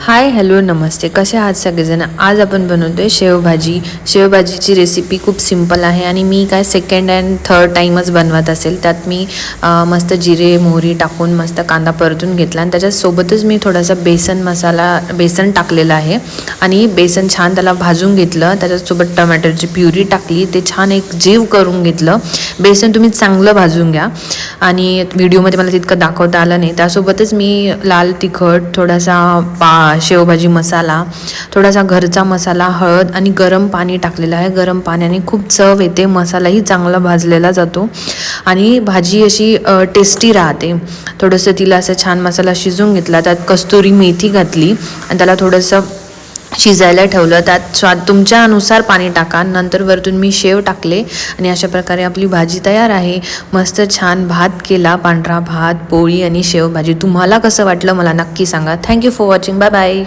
Hi hello नमस्ते, कसे आहात सगळेजण. आज आपण बनवतोय शेवभाजी. शेवभाजीची रेसिपी खूप सिंपल आहे आणि मी काय सेकंड अँड थर्ड टाईमच बनवत असेल. त्यात मी मस्त जिरे मोहरी टाकून मस्त कांदा परतून घेतला आणि त्याच्यासोबतच मी थोडासा बेसन टाकलेलं आहे आणि बेसन छान त्याला भाजून घेतलं. त्याच्यासोबत टमॅटोची प्युरी टाकली, ते छान एक जीव करून घेतलं. बेसन तुम्ही चांगलं भाजून घ्या आणि व्हिडिओमध्ये मला तितकं दाखवता आलं नाही. त्यासोबतच मी लाल तिखट, थोडासा शेवभाजी मसाला, थोडासा घरचा मसाला, हळद आणि गरम पाणी टाकलेलं आहे. गरम पाण्याने खूप चव येते, मसालाही चांगला भाजलेला जातो आणि भाजी अशी टेस्टी राहते. थोडंसं तिला असं छान मसाला शिजवून घेतला, त्यात कस्तुरी मेथी घातली आणि त्याला थोडंसं शिजायला ठेवलं. त्यात स्वाद तुमच्या अनुसार पाणी टाका. नंतर वरतून मी शेव टाकले आणि अशा प्रकारे आपली भाजी तयार आहे. मस्त छान भात केला, पांढरा भात, पोळी आणि शेवभाजी. तुम्हाला कसं वाटलं मला नक्की सांगा. Thank you for watching. Bye bye.